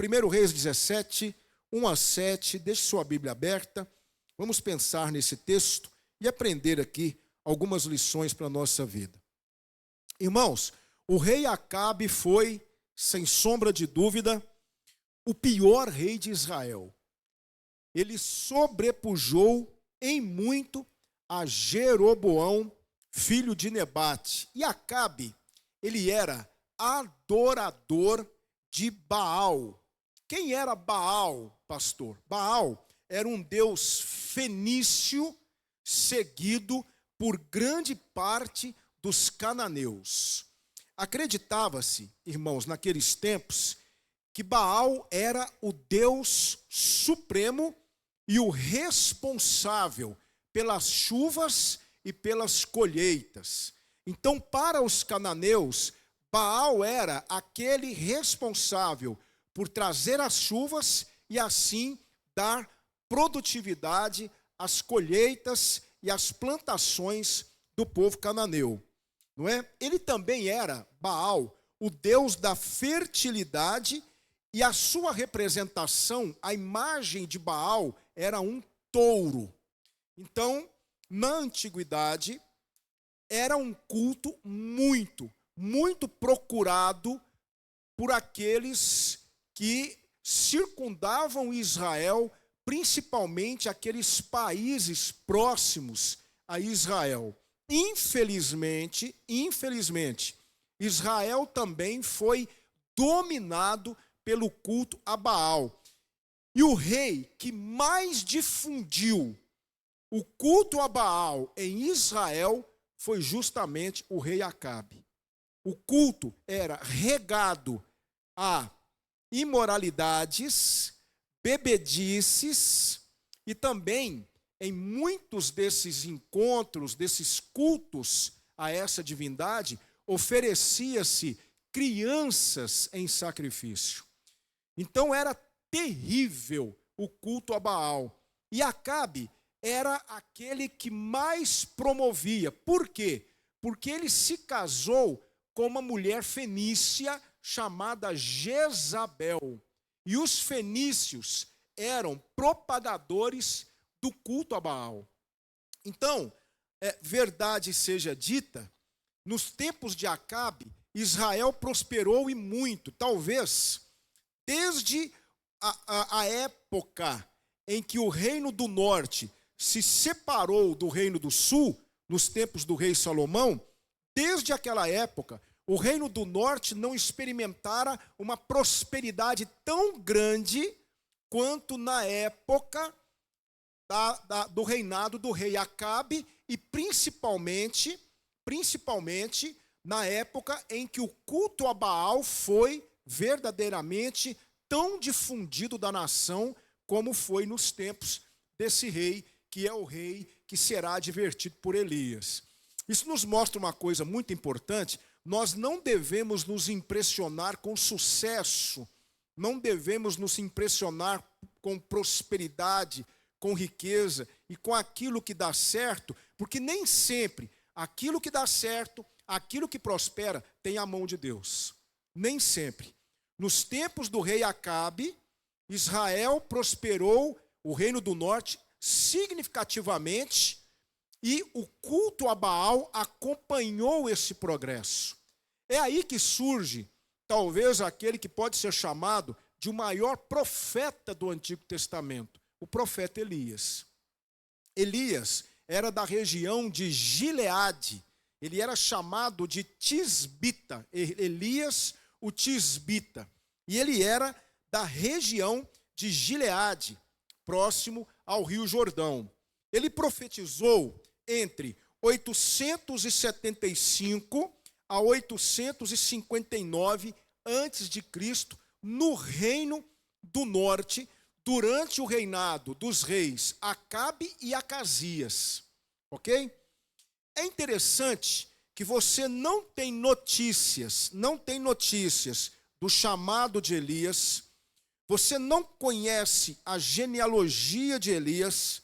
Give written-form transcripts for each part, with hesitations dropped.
1 Reis 17, 1 a 7, deixe sua Bíblia aberta. Vamos pensar nesse texto e aprender aqui algumas lições para a nossa vida. Irmãos, o rei Acabe foi, sem sombra de dúvida, o pior rei de Israel. Ele sobrepujou em muito a Jeroboão, filho de Nebate. E Acabe, ele era adorador de Baal. Quem era Baal, pastor? Baal era um deus fenício seguido por grande parte dos cananeus. Acreditava-se, irmãos, naqueles tempos, que Baal era o Deus supremo e o responsável pelas chuvas e pelas colheitas. Então, para os cananeus, Baal era aquele responsável por trazer as chuvas e assim dar produtividade às colheitas e às plantações do povo cananeu, não é? Ele também era, Baal, o deus da fertilidade, e a sua representação, a imagem de Baal, era um touro. Então, na antiguidade, era um culto muito procurado por aqueles que circundavam Israel, principalmente aqueles países próximos a Israel. Infelizmente, Israel também foi dominado pelo culto a Baal. E o rei que mais difundiu o culto a Baal em Israel foi justamente o rei Acabe. O culto era regado a imoralidades, bebedices, e também em muitos desses encontros, desses cultos a essa divindade, oferecia-se crianças em sacrifício. Então era terrível o culto a Baal. E Acabe era aquele que mais promovia. Por quê? Porque ele se casou com uma mulher fenícia chamada Jezabel. E os fenícios eram propagadores do culto a Baal. Então, verdade seja dita, nos tempos de Acabe, Israel prosperou e muito. Talvez, desde a época em que o reino do norte se separou do reino do sul, nos tempos do rei Salomão, desde aquela época, o reino do norte não experimentara uma prosperidade tão grande quanto na época do reinado do rei Acabe e principalmente na época em que o culto a Baal foi verdadeiramente tão difundido da nação como foi nos tempos desse rei, que é o rei que será advertido por Elias. Isso nos mostra uma coisa muito importante: nós não devemos nos impressionar com sucesso, não devemos nos impressionar com prosperidade, com riqueza e com aquilo que dá certo, porque nem sempre aquilo que dá certo, aquilo que prospera, tem a mão de Deus. Nem sempre. Nos tempos do rei Acabe, Israel prosperou, o reino do norte, significativamente, e o culto a Baal acompanhou esse progresso. É aí que surge, talvez, aquele que pode ser chamado de o maior profeta do Antigo Testamento, o profeta Elias. Elias era da região de Gileade, ele era chamado de Tisbita, Elias, o Tisbita, e ele era da região de Gileade, próximo ao Rio Jordão. Ele profetizou entre 875 a 859 a.C., no reino do norte, durante o reinado dos reis Acabe e Acasias. Ok? É interessante que você não tem notícias do chamado de Elias, você não conhece a genealogia de Elias,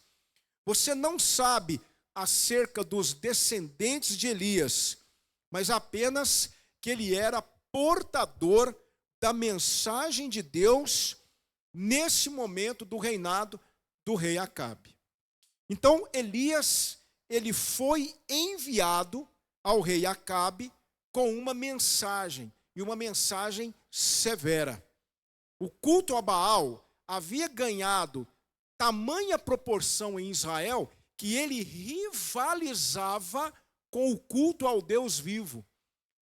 você não sabe acerca dos descendentes de Elias, mas apenas que ele era portador da mensagem de Deus nesse momento do reinado do rei Acabe. Então, Elias, ele foi enviado ao rei Acabe com uma mensagem, e uma mensagem severa. O culto a Baal havia ganhado tamanha proporção em Israel que ele rivalizava com o culto ao Deus vivo.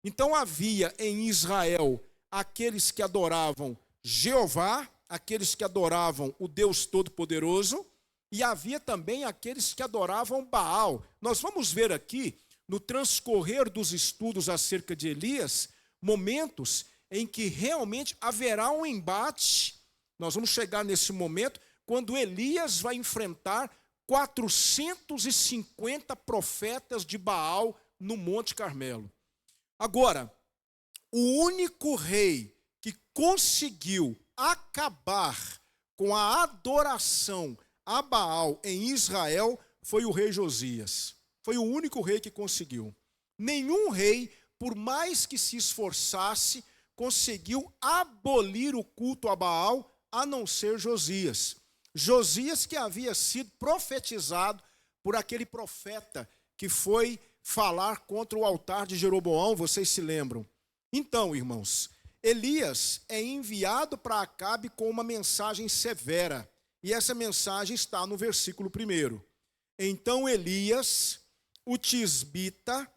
Então havia em Israel aqueles que adoravam Jeová, aqueles que adoravam o Deus Todo-Poderoso, e havia também aqueles que adoravam Baal. Nós vamos ver aqui, no transcorrer dos estudos acerca de Elias, momentos em que realmente haverá um embate. Nós vamos chegar nesse momento quando Elias vai enfrentar 450 profetas de Baal no Monte Carmelo. Agora, o único rei que conseguiu acabar com a adoração a Baal em Israel foi o rei Josias. Foi o único rei que conseguiu. Nenhum rei, por mais que se esforçasse, conseguiu abolir o culto a Baal, a não ser Josias. Josias, que havia sido profetizado por aquele profeta que foi falar contra o altar de Jeroboão, vocês se lembram? Então, irmãos, Elias é enviado para Acabe com uma mensagem severa, e essa mensagem está no versículo 1. Então Elias, o tisbita,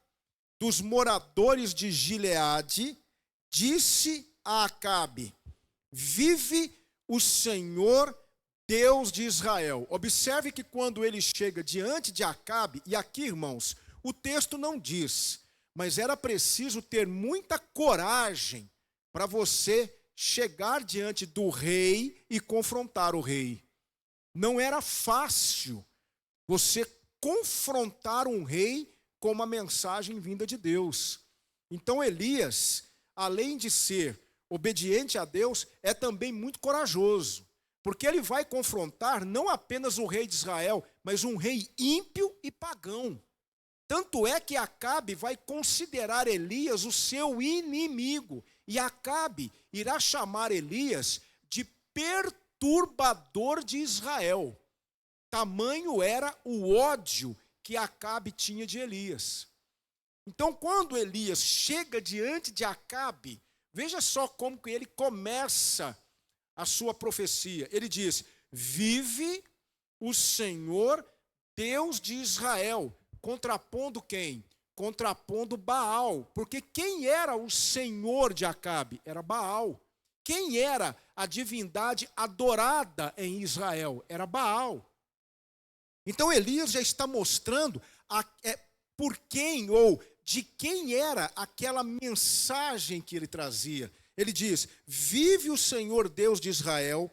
dos moradores de Gileade, disse a Acabe: vive o Senhor Deus de Israel. Observe que quando ele chega diante de Acabe, e aqui, irmãos, o texto não diz, mas era preciso ter muita coragem para você chegar diante do rei e confrontar o rei. Não era fácil você confrontar um rei com uma mensagem vinda de Deus. Então Elias, além de ser obediente a Deus, é também muito corajoso, porque ele vai confrontar não apenas o rei de Israel, mas um rei ímpio e pagão. Tanto é que Acabe vai considerar Elias o seu inimigo, e Acabe irá chamar Elias de perturbador de Israel. Tamanho era o ódio que Acabe tinha de Elias. Então, quando Elias chega diante de Acabe, veja só como que ele começa a sua profecia. Ele diz: vive o Senhor Deus de Israel. Contrapondo quem? Contrapondo Baal. Porque quem era o senhor de Acabe? Era Baal. Quem era a divindade adorada em Israel? Era Baal. Então Elias já está mostrando por quem ou de quem era aquela mensagem que ele trazia. Ele diz: vive o Senhor Deus de Israel,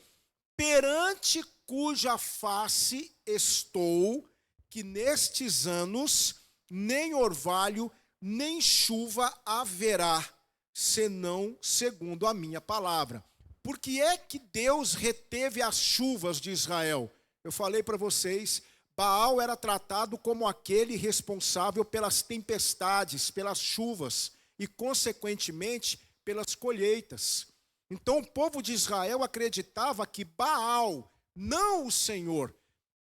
perante cuja face estou, que nestes anos nem orvalho, nem chuva haverá, senão segundo a minha palavra. Por que é que Deus reteve as chuvas de Israel? Eu falei para vocês, Baal era tratado como aquele responsável pelas tempestades, pelas chuvas e, consequentemente, pelas colheitas. Então o povo de Israel acreditava que Baal, não o Senhor,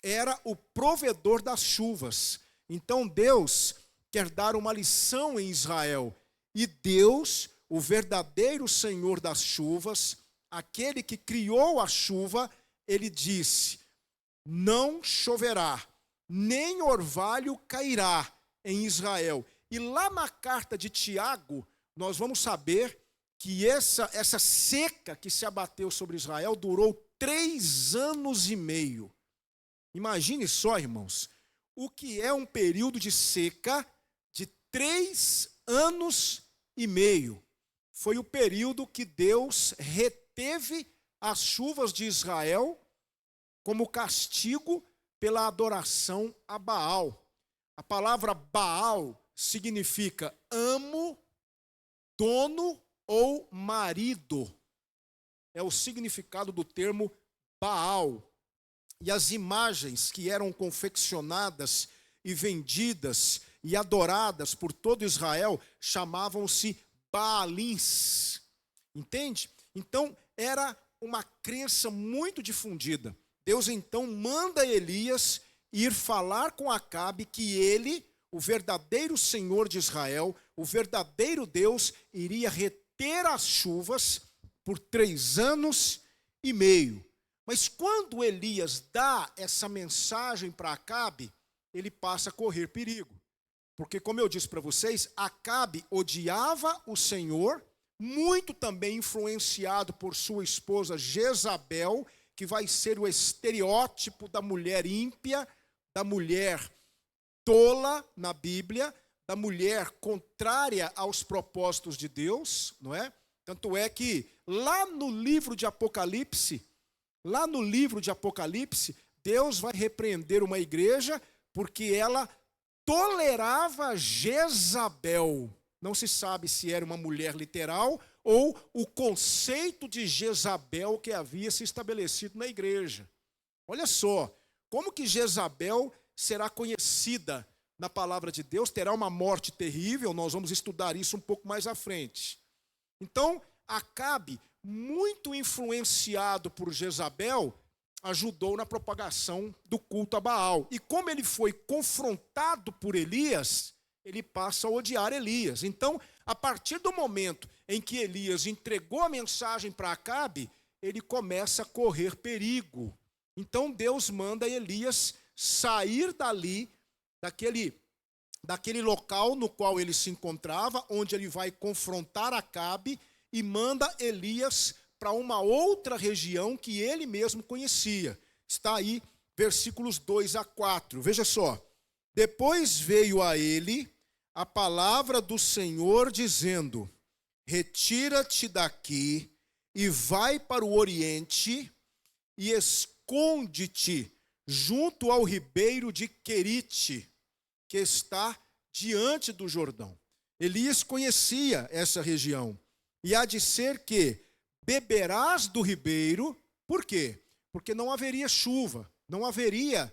era o provedor das chuvas. Então Deus quer dar uma lição em Israel. E Deus, o verdadeiro Senhor das chuvas, aquele que criou a chuva, ele disse: não choverá, nem orvalho cairá em Israel. E lá na carta de Tiago, nós vamos saber que essa seca que se abateu sobre Israel durou 3 anos e meio. Imagine só, irmãos, o que é um período de seca de 3 anos e meio. Foi o período que Deus reteve as chuvas de Israel como castigo pela adoração a Baal. A palavra Baal significa amo, dono ou marido. É o significado do termo Baal. E as imagens que eram confeccionadas e vendidas e adoradas por todo Israel chamavam-se Baalins. Entende? Então, era uma crença muito difundida. Deus então manda Elias ir falar com Acabe que ele, o verdadeiro Senhor de Israel, o verdadeiro Deus, iria reter as chuvas por 3 anos e meio. Mas quando Elias dá essa mensagem para Acabe, ele passa a correr perigo. Porque, como eu disse para vocês, Acabe odiava o Senhor, muito também influenciado por sua esposa Jezabel, que vai ser o estereótipo da mulher ímpia, da mulher tola na Bíblia, da mulher contrária aos propósitos de Deus, não é? Tanto é que lá no livro de Apocalipse, Deus vai repreender uma igreja porque ela tolerava Jezabel. Não se sabe se era uma mulher literal ou o conceito de Jezabel que havia se estabelecido na igreja. Olha só, como que Jezabel será conhecida na palavra de Deus, terá uma morte terrível, nós vamos estudar isso um pouco mais à frente. Então, Acabe, muito influenciado por Jezabel, ajudou na propagação do culto a Baal. E como ele foi confrontado por Elias, ele passa a odiar Elias. Então, a partir do momento em que Elias entregou a mensagem para Acabe, ele começa a correr perigo. Então, Deus manda Elias sair dali, daquele local no qual ele se encontrava, onde ele vai confrontar Acabe, e manda Elias para uma outra região que ele mesmo conhecia. Está aí, versículos 2 a 4. Veja só. Depois veio a ele a palavra do Senhor dizendo: retira-te daqui e vai para o oriente e esconde-te junto ao ribeiro de Querite, que está diante do Jordão. Elias conhecia essa região. E há de ser que beberás do ribeiro. Por quê? Porque não haveria chuva, não haveria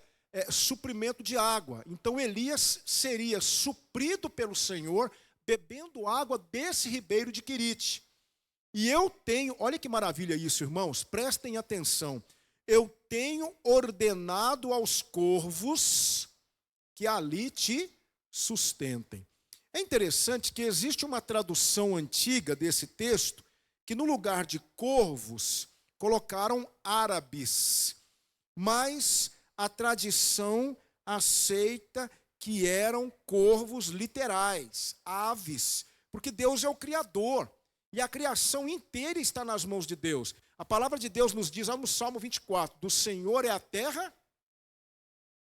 suprimento de água. Então Elias seria suprido pelo Senhor, bebendo água desse ribeiro de Querite. E eu tenho, olha que maravilha isso, irmãos, prestem atenção. Eu tenho ordenado aos corvos que ali te sustentem. É interessante que existe uma tradução antiga desse texto, que no lugar de corvos, colocaram árabes. Mas a tradição aceita que eram corvos literais, aves, porque Deus é o Criador, e a criação inteira está nas mãos de Deus. A palavra de Deus nos diz, no Salmo 24, do Senhor é a terra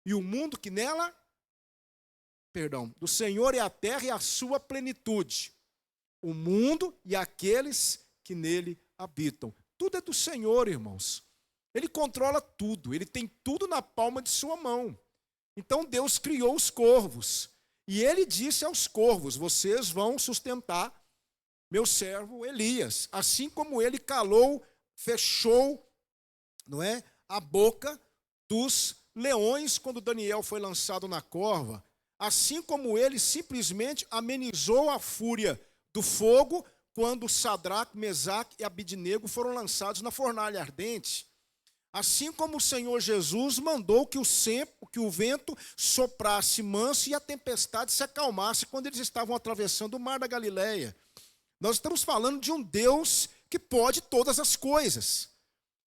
e o mundo que nela... do Senhor é a terra e a sua plenitude, o mundo e aqueles que nele habitam. Tudo é do Senhor, irmãos. Ele controla tudo, ele tem tudo na palma de sua mão. Então Deus criou os corvos, e ele disse aos corvos: vocês vão sustentar meu servo Elias, assim como ele calou, fechou, não é, a boca dos leões quando Daniel foi lançado na cova. Assim como ele simplesmente amenizou a fúria do fogo quando Sadraque, Mesaque e Abidnego foram lançados na fornalha ardente. Assim como o Senhor Jesus mandou que o vento soprasse manso e a tempestade se acalmasse quando eles estavam atravessando o mar da Galileia. Nós estamos falando de um Deus que pode todas as coisas.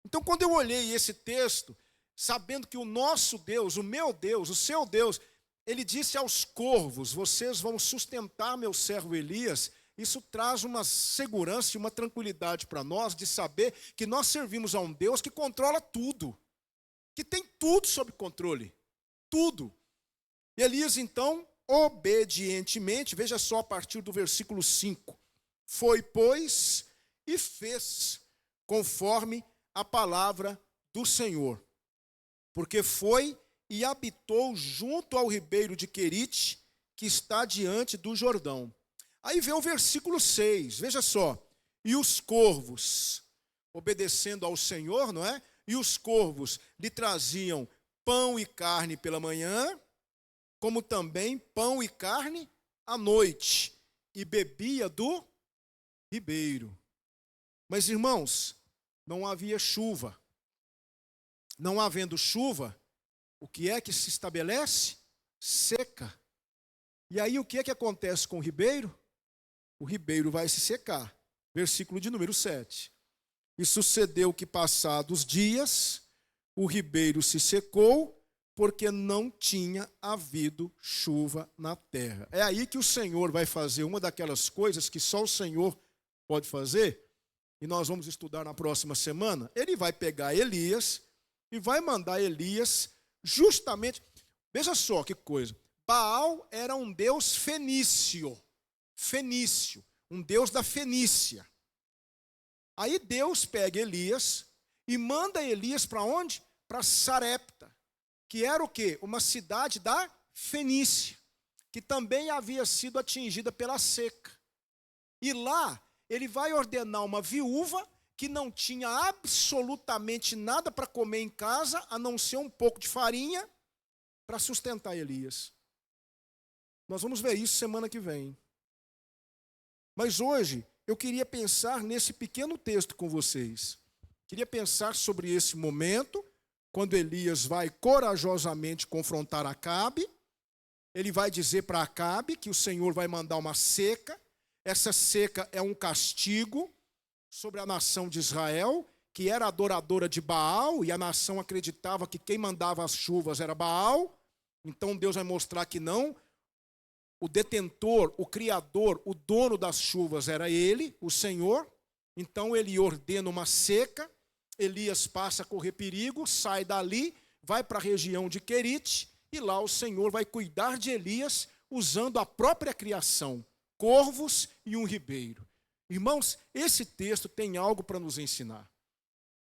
Então, quando eu olhei esse texto, sabendo que o nosso Deus, o meu Deus, o seu Deus, ele disse aos corvos: vocês vão sustentar meu servo Elias. Isso traz uma segurança e uma tranquilidade para nós de saber que nós servimos a um Deus que controla tudo, que tem tudo sob controle, tudo. E Elias, então, obedientemente, veja só a partir do versículo 5, foi, pois, e fez conforme a palavra do Senhor, porque foi e habitou junto ao ribeiro de Querite, que está diante do Jordão. Aí vem o versículo 6, veja só. E os corvos, obedecendo ao Senhor, não é? E os corvos lhe traziam pão e carne pela manhã, como também pão e carne à noite, e bebia do ribeiro. Mas, irmãos, não havia chuva. Não havendo chuva, o que é que se estabelece? Seca. E aí o que é que acontece com o ribeiro? O ribeiro vai se secar. Versículo de número 7. E sucedeu que, passados dias, o ribeiro se secou, porque não tinha havido chuva na terra. É aí que o Senhor vai fazer uma daquelas coisas que só o Senhor pode fazer, e nós vamos estudar na próxima semana. Ele vai pegar Elias e vai mandar Elias justamente... Veja só que coisa. Baal era um deus fenício, um deus da Fenícia. Aí Deus pega Elias e manda Elias para onde? Para Sarepta, que era o quê? Uma cidade da Fenícia, que também havia sido atingida pela seca. E lá ele vai ordenar uma viúva que não tinha absolutamente nada para comer em casa, a não ser um pouco de farinha, para sustentar Elias. Nós vamos ver isso semana que vem. Mas hoje eu queria pensar nesse pequeno texto com vocês. Queria pensar sobre esse momento, quando Elias vai corajosamente confrontar Acabe. Ele vai dizer para Acabe que o Senhor vai mandar uma seca. Essa seca é um castigo sobre a nação de Israel, que era adoradora de Baal, e a nação acreditava que quem mandava as chuvas era Baal. Então Deus vai mostrar que não. O detentor, o criador, o dono das chuvas era ele, o Senhor. Então ele ordena uma seca. Elias passa a correr perigo, sai dali, vai para a região de Querite, e lá o Senhor vai cuidar de Elias usando a própria criação, corvos e um ribeiro. Irmãos, esse texto tem algo para nos ensinar.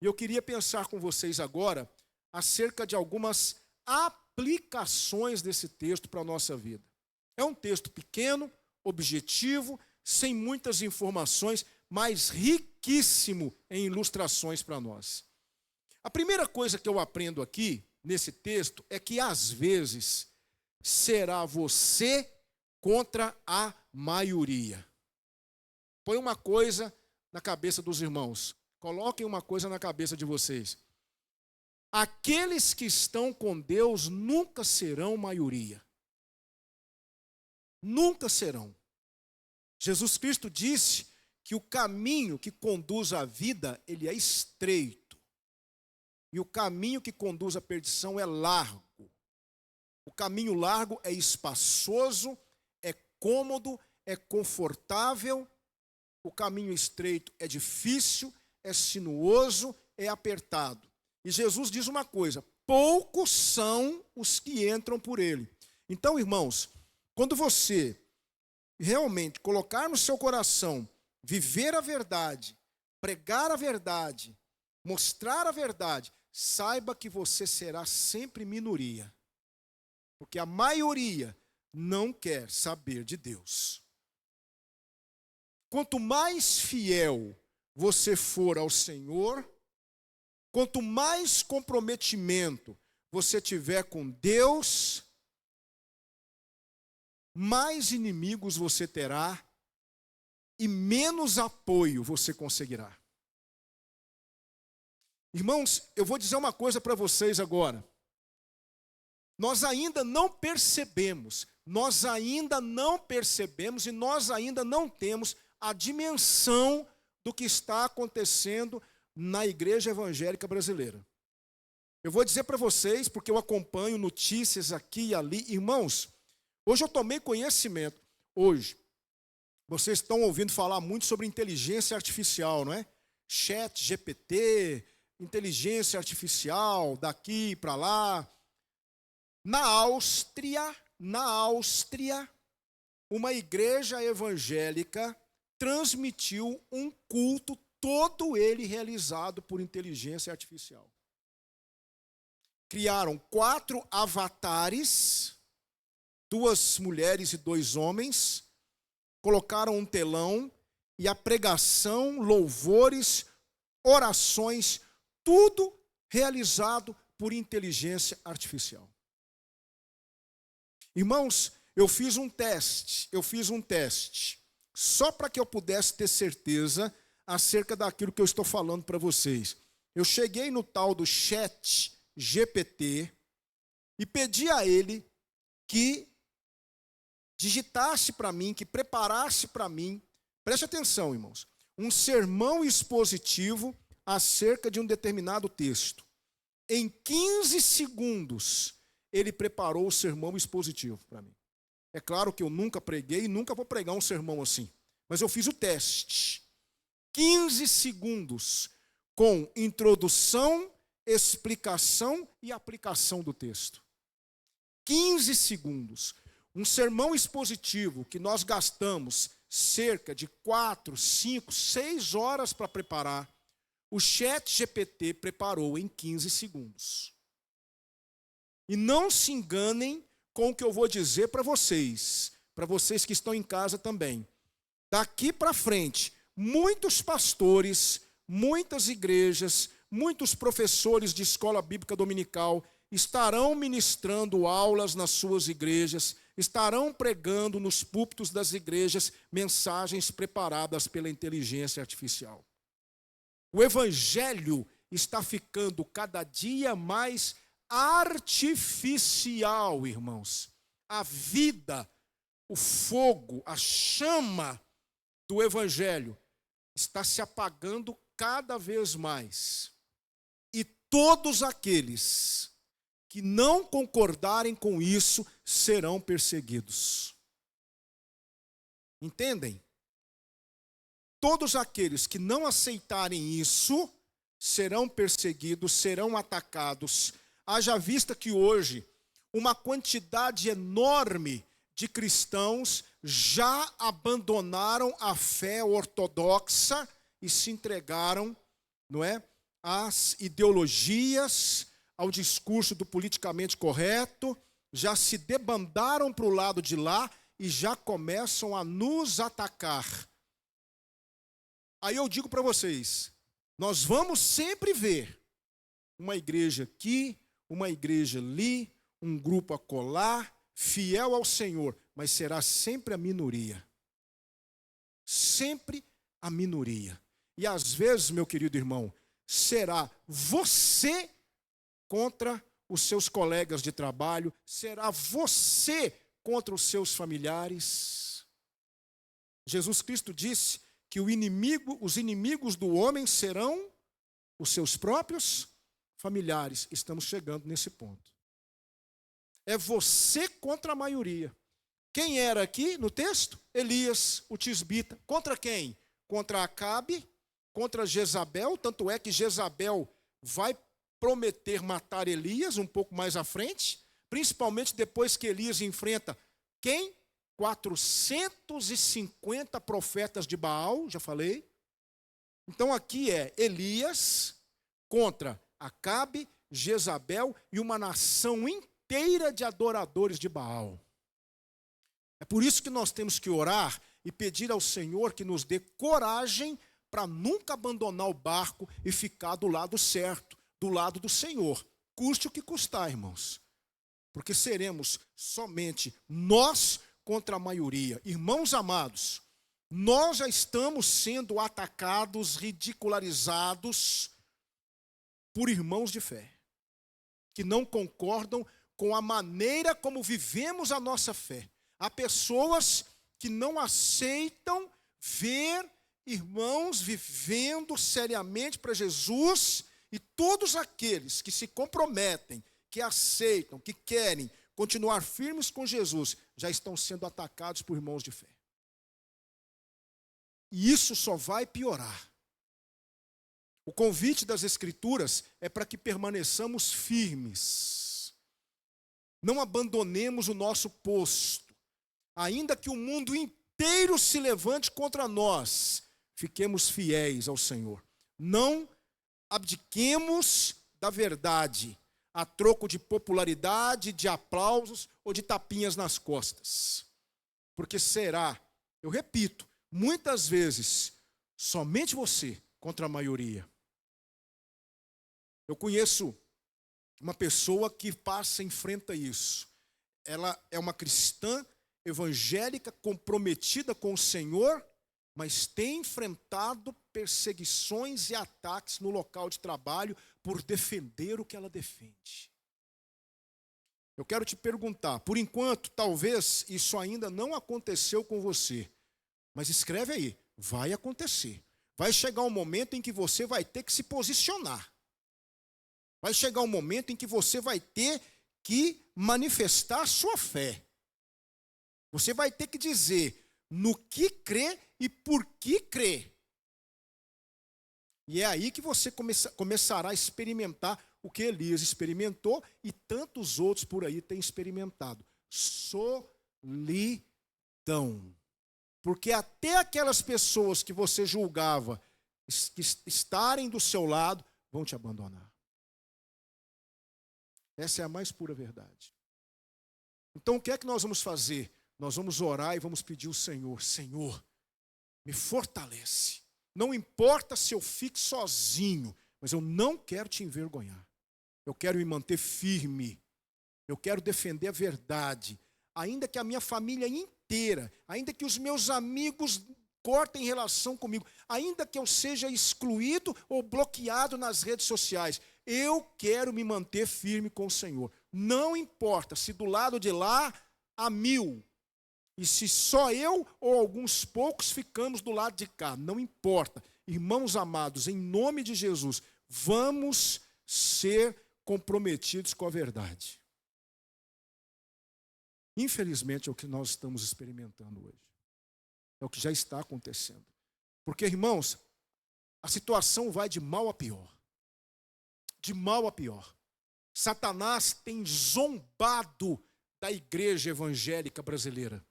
E eu queria pensar com vocês agora acerca de algumas aplicações desse texto para a nossa vida. É um texto pequeno, objetivo, sem muitas informações, mas riquíssimo em ilustrações para nós. A primeira coisa que eu aprendo aqui, nesse texto, é que às vezes será você contra a maioria. Põe uma coisa na cabeça dos irmãos. Coloquem uma coisa na cabeça de vocês. Aqueles que estão com Deus nunca serão maioria. Nunca serão. Jesus Cristo disse que o caminho que conduz à vida, ele é estreito. E o caminho que conduz à perdição é largo. O caminho largo é espaçoso, é cômodo, é confortável. O caminho estreito é difícil, é sinuoso, é apertado. E Jesus diz uma coisa: poucos são os que entram por ele. Então, irmãos, quando você realmente colocar no seu coração, viver a verdade, pregar a verdade, mostrar a verdade, saiba que você será sempre minoria. Porque a maioria não quer saber de Deus. Quanto mais fiel você for ao Senhor, quanto mais comprometimento você tiver com Deus, mais inimigos você terá e menos apoio você conseguirá. Irmãos, eu vou dizer uma coisa para vocês agora. Nós ainda não percebemos e nós ainda não temos a dimensão do que está acontecendo na igreja evangélica brasileira. Eu vou dizer para vocês, porque eu acompanho notícias aqui e ali. Irmãos, hoje eu tomei conhecimento. Hoje, vocês estão ouvindo falar muito sobre inteligência artificial, não é? Chat, GPT, inteligência artificial, daqui para lá. Na Áustria, uma igreja evangélica transmitiu um culto, todo ele realizado por inteligência artificial. Criaram 4 avatares, 2 mulheres e 2 homens, colocaram um telão e a pregação, louvores, orações, tudo realizado por inteligência artificial. Irmãos, eu fiz um teste, só para que eu pudesse ter certeza acerca daquilo que eu estou falando para vocês. Eu cheguei no tal do Chat GPT e pedi a ele que digitasse para mim, que preparasse para mim, preste atenção, irmãos, um sermão expositivo acerca de um determinado texto. Em 15 segundos, ele preparou o sermão expositivo para mim. É claro que eu nunca preguei e nunca vou pregar um sermão assim, mas eu fiz o teste. 15 segundos com introdução, explicação e aplicação do texto. 15 segundos. Um sermão expositivo que nós gastamos cerca de 4, 5, 6 horas para preparar, o Chat GPT preparou em 15 segundos. E não se enganem com o que eu vou dizer para vocês que estão em casa também. Daqui para frente, muitos pastores, muitas igrejas, muitos professores de escola bíblica dominical estarão ministrando aulas nas suas igrejas, estarão pregando nos púlpitos das igrejas mensagens preparadas pela inteligência artificial. O evangelho está ficando cada dia mais artificial, irmãos. A vida, o fogo, a chama do evangelho está se apagando cada vez mais. E todos aqueles que não concordarem com isso serão perseguidos. Entendem? Todos aqueles que não aceitarem isso serão perseguidos, serão atacados. Haja vista que hoje uma quantidade enorme de cristãos já abandonaram a fé ortodoxa e se entregaram, não é, às ideologias, ao discurso do politicamente correto, já se debandaram para o lado de lá e já começam a nos atacar. Aí eu digo para vocês, nós vamos sempre ver uma igreja aqui, uma igreja ali, um grupo acolá, fiel ao Senhor, mas será sempre a minoria. Sempre a minoria. E às vezes, meu querido irmão, será você contra os seus colegas de trabalho, será você contra os seus familiares. Jesus Cristo disse que os inimigos do homem serão os seus próprios familiares. Estamos chegando nesse ponto. É você contra a maioria. Quem era aqui no texto? Elias, o tisbita. Contra quem? Contra Acabe, contra Jezabel. Tanto é que Jezabel vai prometer matar Elias um pouco mais à frente, principalmente depois que Elias enfrenta quem? 450 profetas de Baal, já falei. Então aqui é Elias contra Acabe, Jezabel e uma nação inteira de adoradores de Baal. É por isso que nós temos que orar e pedir ao Senhor que nos dê coragem para nunca abandonar o barco e ficar do lado certo, do lado do Senhor. Custe o que custar, irmãos. Porque seremos somente nós contra a maioria. Irmãos amados, nós já estamos sendo atacados, ridicularizados por irmãos de fé, que não concordam com a maneira como vivemos a nossa fé. Há pessoas que não aceitam ver irmãos vivendo seriamente para Jesus, e todos aqueles que se comprometem, que aceitam, que querem continuar firmes com Jesus, já estão sendo atacados por irmãos de fé. E isso só vai piorar. O convite das Escrituras é para que permaneçamos firmes. Não abandonemos o nosso posto. Ainda que o mundo inteiro se levante contra nós, fiquemos fiéis ao Senhor. Não abdiquemos da verdade a troco de popularidade, de aplausos ou de tapinhas nas costas. Porque será, eu repito, muitas vezes, somente você contra a maioria. Eu conheço uma pessoa que enfrenta isso. Ela é uma cristã evangélica comprometida com o Senhor, mas tem enfrentado perseguições e ataques no local de trabalho por defender o que ela defende. Eu quero te perguntar, por enquanto, talvez isso ainda não aconteceu com você, mas escreve aí, vai acontecer. Vai chegar um momento em que você vai ter que se posicionar. Vai chegar um momento em que você vai ter que manifestar a sua fé. Você vai ter que dizer no que crê e por que crê. E é aí que você começará a experimentar o que Elias experimentou e tantos outros por aí têm experimentado. Solidão. Porque até aquelas pessoas que você julgava que estarem do seu lado vão te abandonar. Essa é a mais pura verdade. Então o que é que nós vamos fazer? Nós vamos orar e vamos pedir ao Senhor, Senhor, me fortalece. Não importa se eu fique sozinho, mas eu não quero te envergonhar. Eu quero me manter firme. Eu quero defender a verdade. Ainda que a minha família inteira, ainda que os meus amigos cortem relação comigo, ainda que eu seja excluído ou bloqueado nas redes sociais, eu quero me manter firme com o Senhor. Não importa se do lado de lá há 1000, e se só eu ou alguns poucos ficamos do lado de cá, não importa. Irmãos amados, em nome de Jesus, vamos ser comprometidos com a verdade. Infelizmente é o que nós estamos experimentando hoje. É o que já está acontecendo. Porque, irmãos, a situação vai de mal a pior. De mal a pior. Satanás tem zombado da igreja evangélica brasileira.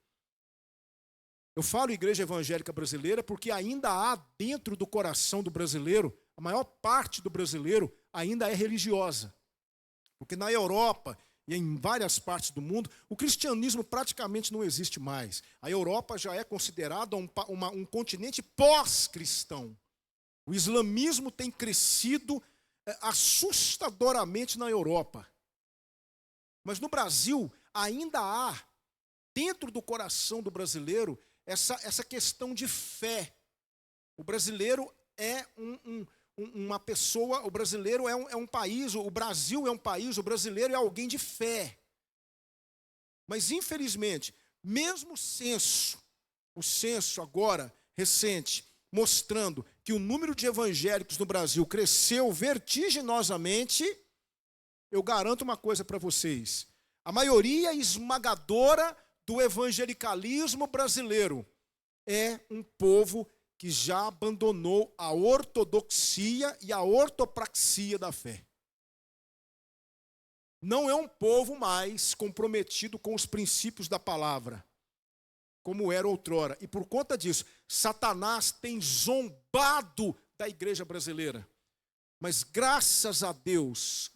Eu falo igreja evangélica brasileira porque ainda há dentro do coração do brasileiro, a maior parte do brasileiro ainda é religiosa. Porque na Europa e em várias partes do mundo, o cristianismo praticamente não existe mais. A Europa já é considerada um continente pós-cristão. O islamismo tem crescido assustadoramente na Europa. Mas no Brasil ainda há, dentro do coração do brasileiro, essa questão de fé. O brasileiro é uma pessoa, o brasileiro é um país, o Brasil é um país, o brasileiro é alguém de fé. Mas, infelizmente, mesmo o censo agora, recente, mostrando que o número de evangélicos no Brasil cresceu vertiginosamente, eu garanto uma coisa para vocês. A maioria esmagadora do evangelicalismo brasileiro é um povo que já abandonou a ortodoxia e a ortopraxia da fé. Não é um povo mais comprometido com os princípios da palavra, como era outrora. E por conta disso, Satanás tem zombado da igreja brasileira. Mas graças a Deus,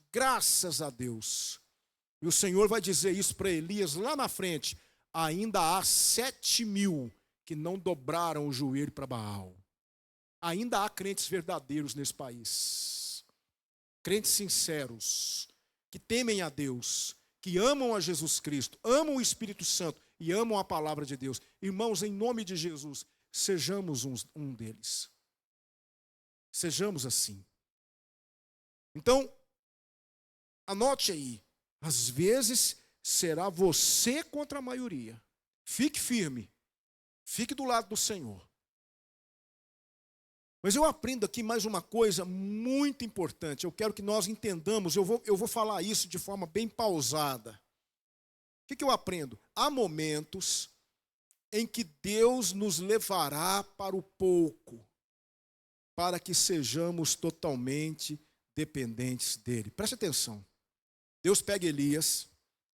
e o Senhor vai dizer isso para Elias lá na frente, ainda há 7.000 que não dobraram o joelho para Baal. Ainda há crentes verdadeiros nesse país. Crentes sinceros, que temem a Deus, que amam a Jesus Cristo, amam o Espírito Santo e amam a palavra de Deus. Irmãos, em nome de Jesus, sejamos um deles. Sejamos assim. Então, anote aí, às vezes será você contra a maioria. Fique firme. Fique do lado do Senhor. Mas eu aprendo aqui mais uma coisa muito importante. Eu quero que nós entendamos, eu vou falar isso de forma bem pausada. O que eu aprendo? Há momentos em que Deus nos levará para o pouco, para que sejamos totalmente dependentes dele. Preste atenção. Deus pega Elias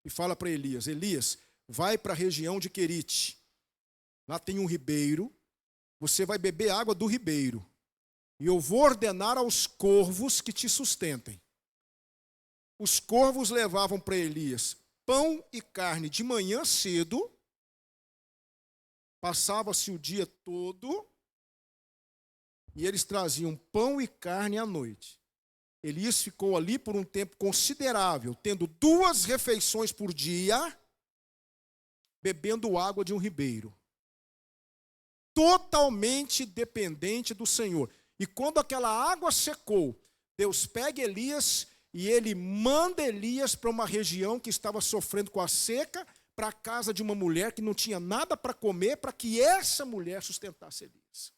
e fala para Elias, Elias, vai para a região de Querite. Lá tem um ribeiro, você vai beber água do ribeiro. E eu vou ordenar aos corvos que te sustentem. Os corvos levavam para Elias pão e carne de manhã cedo, passava-se o dia todo, e eles traziam pão e carne à noite. Elias ficou ali por um tempo considerável, tendo 2 refeições por dia, bebendo água de um ribeiro. Totalmente dependente do Senhor. E quando aquela água secou, Deus pega Elias e ele manda Elias para uma região que estava sofrendo com a seca, para a casa de uma mulher que não tinha nada para comer, para que essa mulher sustentasse Elias.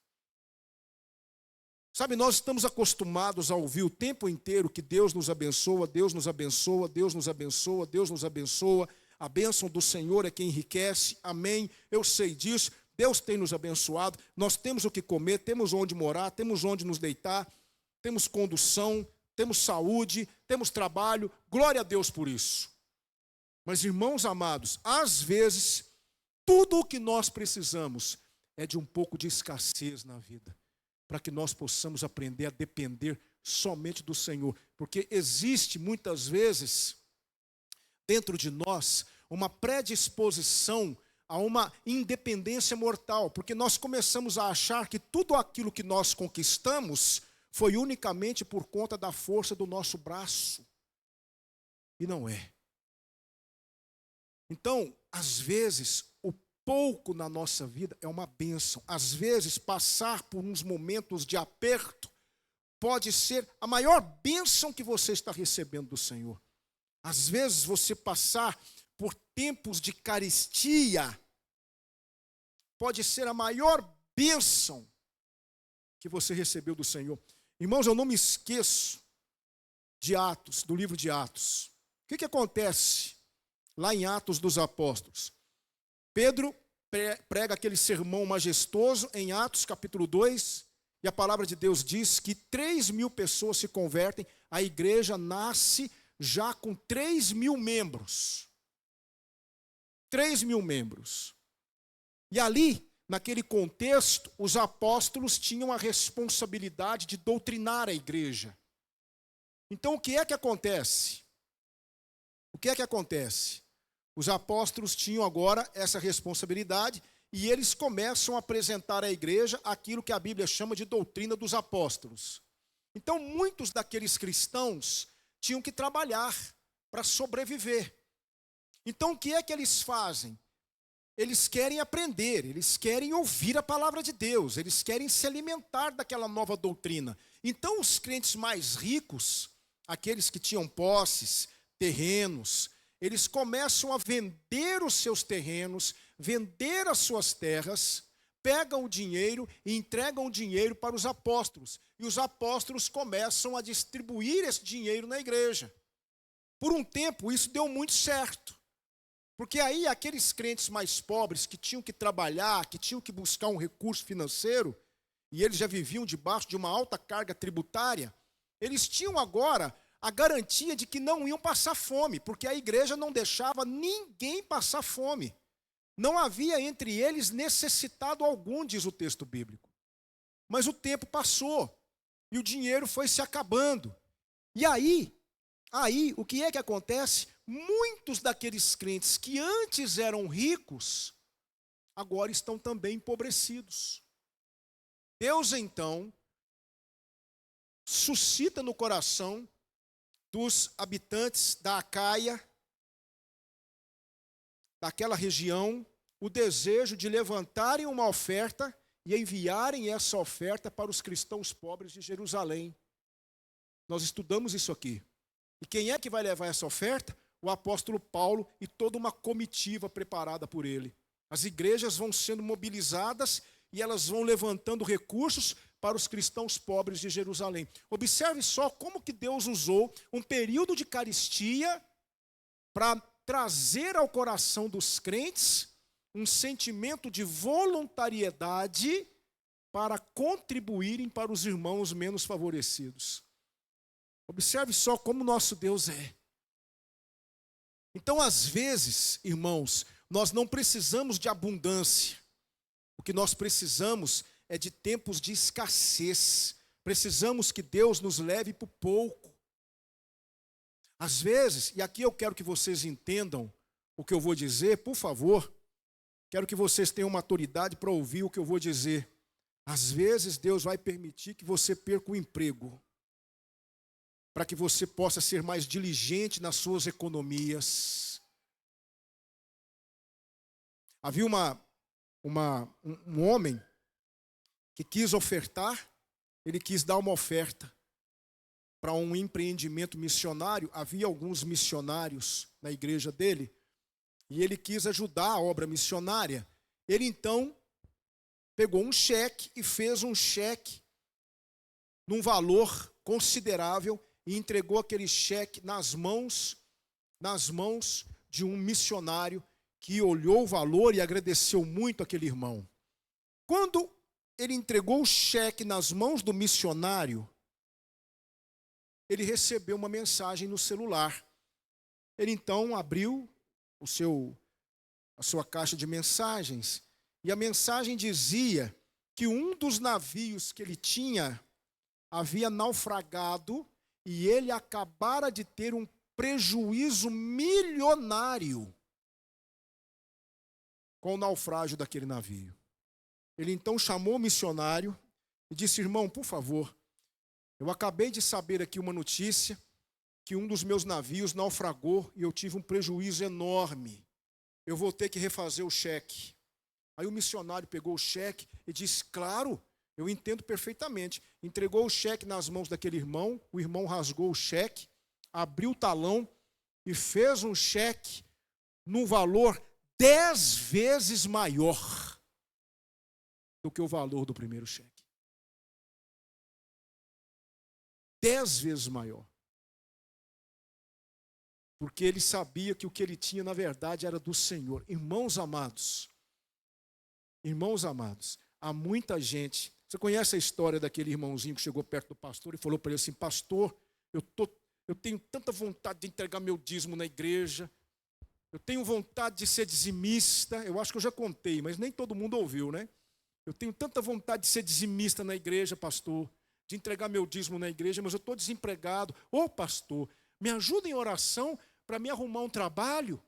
Sabe, nós estamos acostumados a ouvir o tempo inteiro que Deus nos abençoa, Deus nos abençoa, Deus nos abençoa, Deus nos abençoa. A bênção do Senhor é quem enriquece, amém, eu sei disso. Deus tem nos abençoado, nós temos o que comer, temos onde morar, temos onde nos deitar, temos condução, temos saúde, temos trabalho, glória a Deus por isso. Mas, irmãos amados, às vezes, tudo o que nós precisamos é de um pouco de escassez na vida, para que nós possamos aprender a depender somente do Senhor. Porque existe, muitas vezes, dentro de nós, uma predisposição a uma independência mortal, porque nós começamos a achar que tudo aquilo que nós conquistamos foi unicamente por conta da força do nosso braço. E não é. Então, às vezes, o pouco na nossa vida é uma bênção. Às vezes, passar por uns momentos de aperto pode ser a maior bênção que você está recebendo do Senhor. Às vezes, você passar por tempos de carestia pode ser a maior bênção que você recebeu do Senhor. Irmãos, eu não me esqueço de Atos, do livro de Atos. O que acontece lá em Atos dos Apóstolos? Pedro prega aquele sermão majestoso em Atos capítulo 2, e a palavra de Deus diz que 3.000 pessoas se convertem, a igreja nasce já com 3.000 membros. 3.000 membros. E ali, naquele contexto, os apóstolos tinham a responsabilidade de doutrinar a igreja. Então, o que é que acontece? O que é que acontece? Os apóstolos tinham agora essa responsabilidade e eles começam a apresentar à igreja aquilo que a Bíblia chama de doutrina dos apóstolos. Então, muitos daqueles cristãos tinham que trabalhar para sobreviver. Então, o que é que eles fazem? Eles querem aprender, eles querem ouvir a palavra de Deus, eles querem se alimentar daquela nova doutrina. Então, os crentes mais ricos, aqueles que tinham posses, terrenos, eles começam a vender os seus terrenos, vender as suas terras, pegam o dinheiro e entregam o dinheiro para os apóstolos. E os apóstolos começam a distribuir esse dinheiro na igreja. Por um tempo, isso deu muito certo. Porque aí aqueles crentes mais pobres que tinham que trabalhar, que tinham que buscar um recurso financeiro, e eles já viviam debaixo de uma alta carga tributária, eles tinham agora a garantia de que não iam passar fome, porque a igreja não deixava ninguém passar fome. Não havia entre eles necessitado algum, diz o texto bíblico. Mas o tempo passou, e o dinheiro foi se acabando. E aí, o que é que acontece? Muitos daqueles crentes que antes eram ricos, agora estão também empobrecidos. Deus, então, suscita no coração dos habitantes da Acaia, daquela região, o desejo de levantarem uma oferta e enviarem essa oferta para os cristãos pobres de Jerusalém. Nós estudamos isso aqui. E quem é que vai levar essa oferta? O apóstolo Paulo e toda uma comitiva preparada por ele. As igrejas vão sendo mobilizadas e elas vão levantando recursos para os cristãos pobres de Jerusalém. Observe só como que Deus usou um período de carestia para trazer ao coração dos crentes um sentimento de voluntariedade para contribuírem para os irmãos menos favorecidos. Observe só como nosso Deus é. Então, às vezes, irmãos, nós não precisamos de abundância. O que nós precisamos é de tempos de escassez. Precisamos que Deus nos leve para o pouco. Às vezes, e aqui eu quero que vocês entendam o que eu vou dizer, por favor. Quero que vocês tenham maturidade para ouvir o que eu vou dizer. Às vezes, Deus vai permitir que você perca o emprego, para que você possa ser mais diligente nas suas economias. Havia um homem que quis ofertar ele quis dar uma oferta para um empreendimento missionário. Havia alguns missionários na igreja dele, e ele quis ajudar a obra missionária. Ele então pegou um cheque e fez um cheque num valor considerável e entregou aquele cheque nas mãos de um missionário que olhou o valor e agradeceu muito aquele irmão. Quando ele entregou o cheque nas mãos do missionário, ele recebeu uma mensagem no celular. Ele então abriu a sua caixa de mensagens, e a mensagem dizia que um dos navios que ele tinha havia naufragado e ele acabara de ter um prejuízo milionário com o naufrágio daquele navio. Ele então chamou o missionário e disse: irmão, por favor, eu acabei de saber aqui uma notícia que um dos meus navios naufragou e eu tive um prejuízo enorme. Eu vou ter que refazer o cheque. Aí o missionário pegou o cheque e disse: claro, eu entendo perfeitamente. Entregou o cheque nas mãos daquele irmão, o irmão rasgou o cheque, abriu o talão e fez um cheque num valor 10 vezes maior do que o valor do primeiro cheque. 10 vezes maior. Porque ele sabia que o que ele tinha, na verdade, era do Senhor. Irmãos amados, há muita gente. Você conhece a história daquele irmãozinho que chegou perto do pastor e falou para ele assim: pastor, eu tenho tanta vontade de entregar meu dízimo na igreja, eu tenho vontade de ser dizimista. Eu acho que eu já contei, mas nem todo mundo ouviu, né? Eu tenho tanta vontade de ser dizimista na igreja, pastor, de entregar meu dízimo na igreja, mas eu estou desempregado. Ô pastor, me ajuda em oração para me arrumar um trabalho.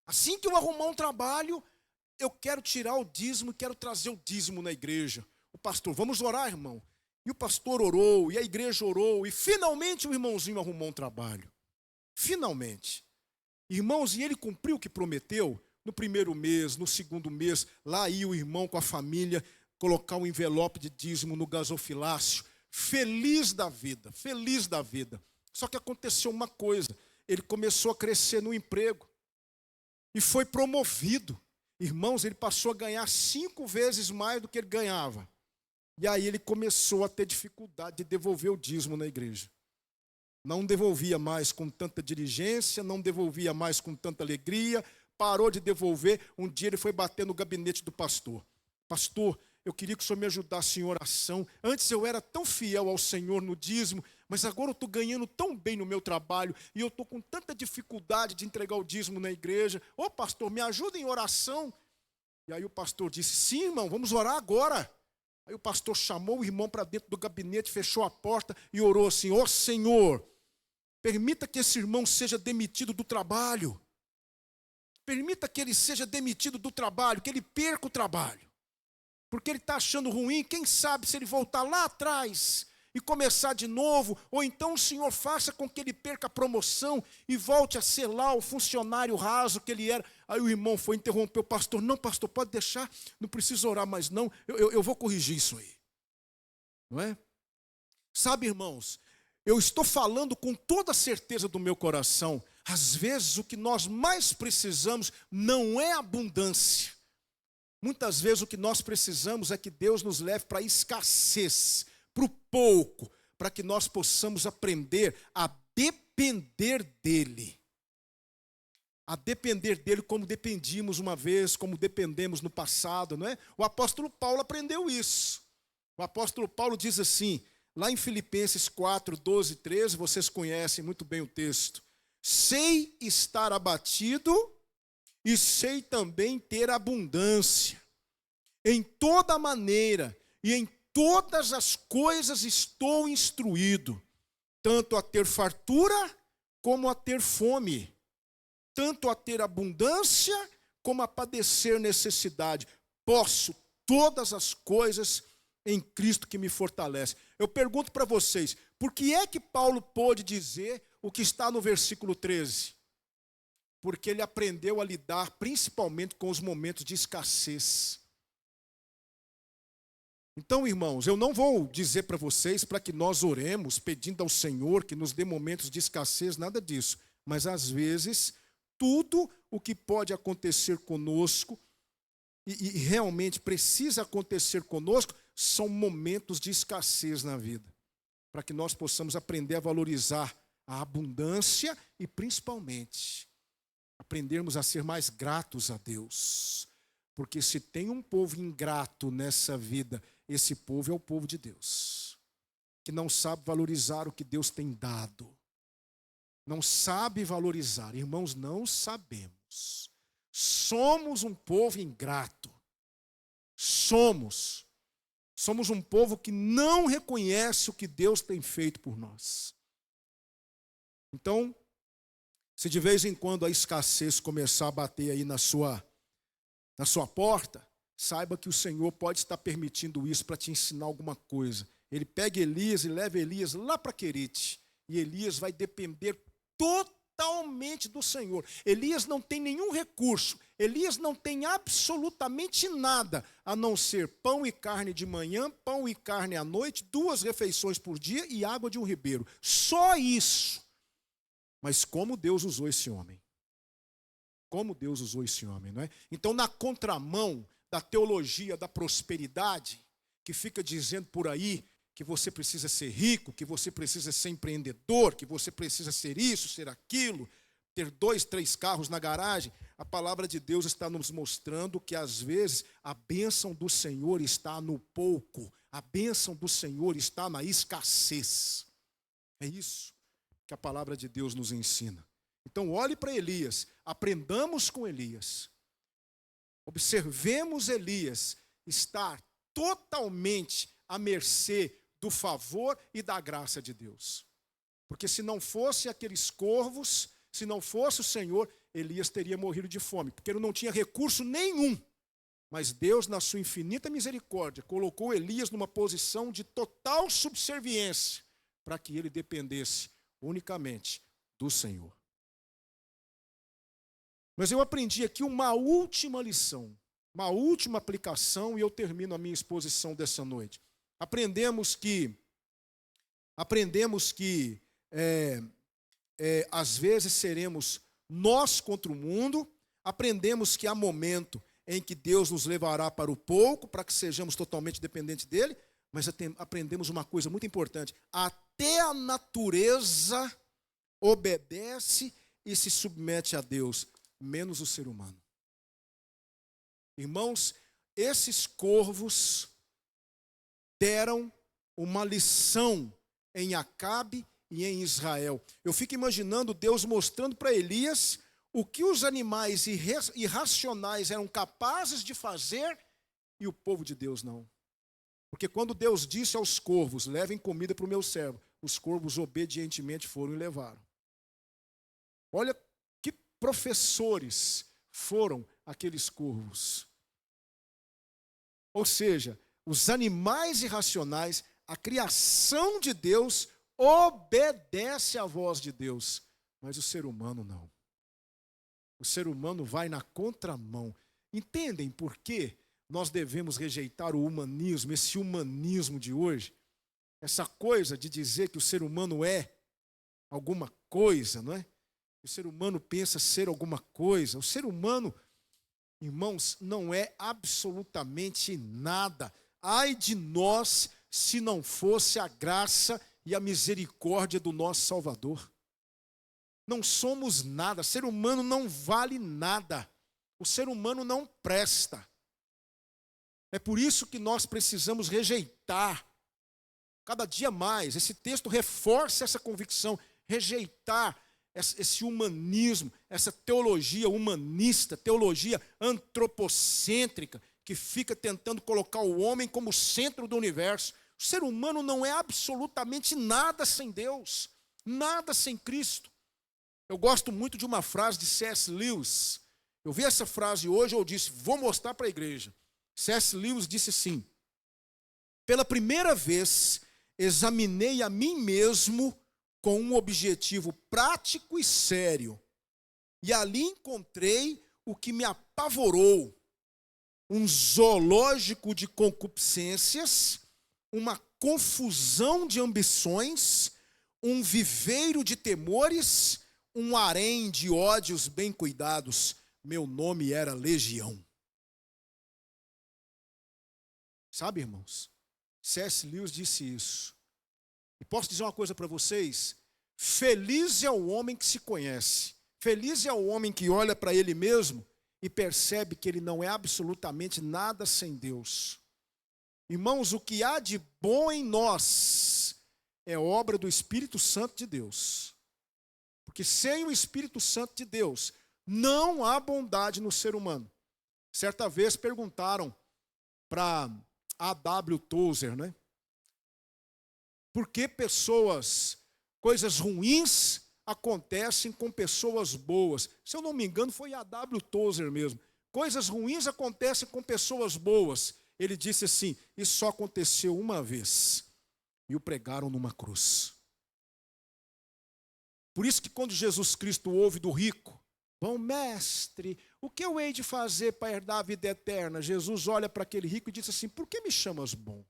Assim que eu arrumar um trabalho, eu quero tirar o dízimo e quero trazer o dízimo na igreja. O pastor: vamos orar, irmão. E o pastor orou, e a igreja orou, e finalmente o irmãozinho arrumou um trabalho. Finalmente. Irmãos, e ele cumpriu o que prometeu. No primeiro mês, no segundo mês, lá ia o irmão com a família colocar um envelope de dízimo no gasofilácio. Feliz da vida, feliz da vida. Só que aconteceu uma coisa: ele começou a crescer no emprego e foi promovido. Irmãos, ele passou a ganhar 5 vezes mais do que ele ganhava. E aí ele começou a ter dificuldade de devolver o dízimo na igreja. Não devolvia mais com tanta diligência, não devolvia mais com tanta alegria, parou de devolver. Um dia ele foi bater no gabinete do pastor: pastor, eu queria que o senhor me ajudasse em oração. Antes eu era tão fiel ao Senhor no dízimo, mas agora eu estou ganhando tão bem no meu trabalho e eu estou com tanta dificuldade de entregar o dízimo na igreja. Ô pastor, me ajuda em oração. E aí o pastor disse: sim, irmão, vamos orar agora. Aí o pastor chamou o irmão para dentro do gabinete, fechou a porta e orou assim: ó Senhor, permita que esse irmão seja demitido do trabalho. Permita que ele seja demitido do trabalho, que ele perca o trabalho. Porque ele está achando ruim. Quem sabe se ele voltar lá atrás e começar de novo, ou então o Senhor faça com que ele perca a promoção e volte a ser lá o funcionário raso que ele era. Aí o irmão foi interromper o pastor: não, pastor, pode deixar, não precisa orar mais não, eu vou corrigir isso aí. Não é? Sabe, irmãos, eu estou falando com toda a certeza do meu coração. Às vezes o que nós mais precisamos não é abundância. Muitas vezes o que nós precisamos é que Deus nos leve para a escassez, para o pouco, para que nós possamos aprender a depender dEle. A depender dEle como dependíamos uma vez, como dependemos no passado, não é? O apóstolo Paulo aprendeu isso. O apóstolo Paulo diz assim, lá em Filipenses 4, 12 e 13, vocês conhecem muito bem o texto: sei estar abatido e sei também ter abundância. Em toda maneira e em todas as coisas estou instruído, tanto a ter fartura como a ter fome, tanto a ter abundância como a padecer necessidade. Posso todas as coisas em Cristo que me fortalece. Eu pergunto para vocês, por que é que Paulo pôde dizer o que está no versículo 13? Porque ele aprendeu a lidar principalmente com os momentos de escassez. Então, irmãos, eu não vou dizer para vocês para que nós oremos pedindo ao Senhor que nos dê momentos de escassez, nada disso. Mas, às vezes, tudo o que pode acontecer conosco, e realmente precisa acontecer conosco, são momentos de escassez na vida. Para que nós possamos aprender a valorizar a abundância e, principalmente, aprendermos a ser mais gratos a Deus. Porque se tem um povo ingrato nessa vida, esse povo é o povo de Deus, que não sabe valorizar o que Deus tem dado. Não sabe valorizar. Irmãos, não sabemos. Somos um povo ingrato. Somos um povo que não reconhece o que Deus tem feito por nós. Então, se de vez em quando a escassez começar a bater aí na sua porta, saiba que o Senhor pode estar permitindo isso para te ensinar alguma coisa. Ele pega Elias e leva Elias lá para Querite. E Elias vai depender totalmente do Senhor. Elias não tem nenhum recurso. Elias não tem absolutamente nada, a não ser pão e carne de manhã, pão e carne à noite, 2 refeições por dia e água de um ribeiro. Só isso. Mas como Deus usou esse homem. Como Deus usou esse homem, não é? Então, na contramão da teologia da prosperidade, que fica dizendo por aí que você precisa ser rico, que você precisa ser empreendedor, que você precisa ser isso, ser aquilo, ter 2, 3 carros na garagem, a palavra de Deus está nos mostrando que, às vezes, a bênção do Senhor está no pouco, a bênção do Senhor está na escassez. É isso que a palavra de Deus nos ensina. Então, olhe para Elias, aprendamos com Elias. Observemos Elias estar totalmente à mercê do favor e da graça de Deus. Porque se não fosse aqueles corvos, se não fosse o Senhor, Elias teria morrido de fome, porque ele não tinha recurso nenhum. Mas Deus, na sua infinita misericórdia, colocou Elias numa posição de total subserviência, para que ele dependesse unicamente do Senhor. Mas eu aprendi aqui uma última lição, uma última aplicação, e eu termino a minha exposição dessa noite. Aprendemos que às vezes seremos nós contra o mundo. Aprendemos que há momento em que Deus nos levará para o pouco, para que sejamos totalmente dependentes dele. Mas aprendemos uma coisa muito importante: até a natureza obedece e se submete a Deus, menos o ser humano. Irmãos, esses corvos deram uma lição em Acabe e em Israel. Eu fico imaginando Deus mostrando para Elias o que os animais irracionais eram capazes de fazer e o povo de Deus não. Porque quando Deus disse aos corvos, levem comida para o meu servo, os corvos obedientemente foram e levaram. Olha que professores foram aqueles corvos. Ou seja, os animais irracionais, a criação de Deus, obedece à voz de Deus, mas o ser humano não. O ser humano vai na contramão. Entendem por que nós devemos rejeitar o humanismo, esse humanismo de hoje? Essa coisa de dizer que o ser humano é alguma coisa, não é? O ser humano pensa ser alguma coisa. O ser humano, irmãos, não é absolutamente nada. Ai de nós se não fosse a graça e a misericórdia do nosso Salvador. Não somos nada. O ser humano não vale nada. O ser humano não presta. É por isso que nós precisamos rejeitar cada dia mais. Esse texto reforça essa convicção. Rejeitar esse humanismo, essa teologia humanista, teologia antropocêntrica, que fica tentando colocar o homem como centro do universo. O ser humano não é absolutamente nada sem Deus, nada sem Cristo. Eu gosto muito de uma frase de C.S. Lewis. Eu vi essa frase hoje, eu disse, vou mostrar para a igreja. C.S. Lewis disse assim: pela primeira vez, examinei a mim mesmo com um objetivo prático e sério. E ali encontrei o que me apavorou. um zoológico de concupiscências, uma confusão de ambições, um viveiro de temores, um harém de ódios bem cuidados. Meu nome era Legião. Sabe, irmãos? C.S. Lewis disse isso. E posso dizer uma coisa para vocês? Feliz é o homem que se conhece. Feliz é o homem que olha para ele mesmo e percebe que ele não é absolutamente nada sem Deus. Irmãos, o que há de bom em nós é obra do Espírito Santo de Deus. Porque sem o Espírito Santo de Deus, não há bondade no ser humano. Certa vez perguntaram para A.W. Tozer, né? Por que coisas ruins acontecem com pessoas boas? Se eu não me engano, foi A.W. Tozer mesmo. Coisas ruins acontecem com pessoas boas. Ele disse assim: isso só aconteceu uma vez. E o pregaram numa cruz. Por isso que quando Jesus Cristo ouve do rico: bom mestre, o que eu hei de fazer para herdar a vida eterna? Jesus olha para aquele rico e diz assim: por que me chamas bom?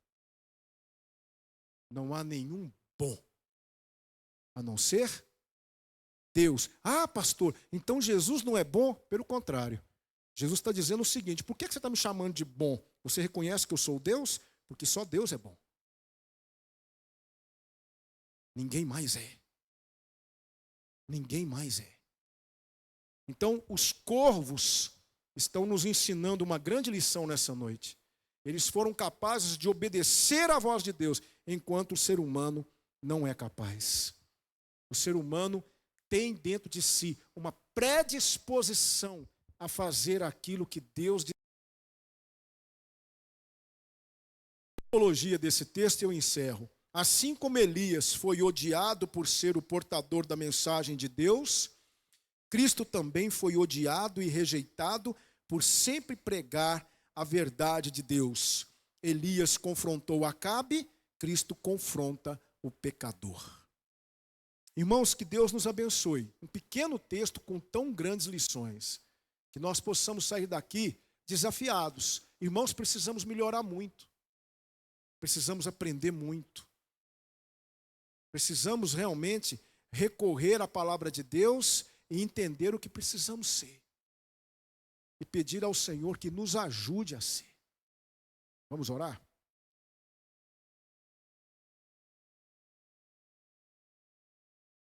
Não há nenhum bom, a não ser Deus. Ah, pastor, então Jesus não é bom? Pelo contrário. Jesus está dizendo o seguinte: por que você está me chamando de bom? Você reconhece que eu sou Deus? Porque só Deus é bom. Ninguém mais é. Ninguém mais é. Então, os corvos estão nos ensinando uma grande lição nessa noite. Eles foram capazes de obedecer à voz de Deus, enquanto o ser humano não é capaz. O ser humano tem dentro de si uma predisposição a fazer aquilo que Deus diz. A teologia desse texto eu encerro. Assim como Elias foi odiado por ser o portador da mensagem de Deus, Cristo também foi odiado e rejeitado por sempre pregar a verdade de Deus. Elias confrontou Acabe, Cristo confronta o pecador. Irmãos, que Deus nos abençoe. Um pequeno texto com tão grandes lições. Que nós possamos sair daqui desafiados. Irmãos, precisamos melhorar muito. Precisamos aprender muito. Precisamos realmente recorrer à palavra de Deus e entender o que precisamos ser. E pedir ao Senhor que nos ajude a ser. Vamos orar?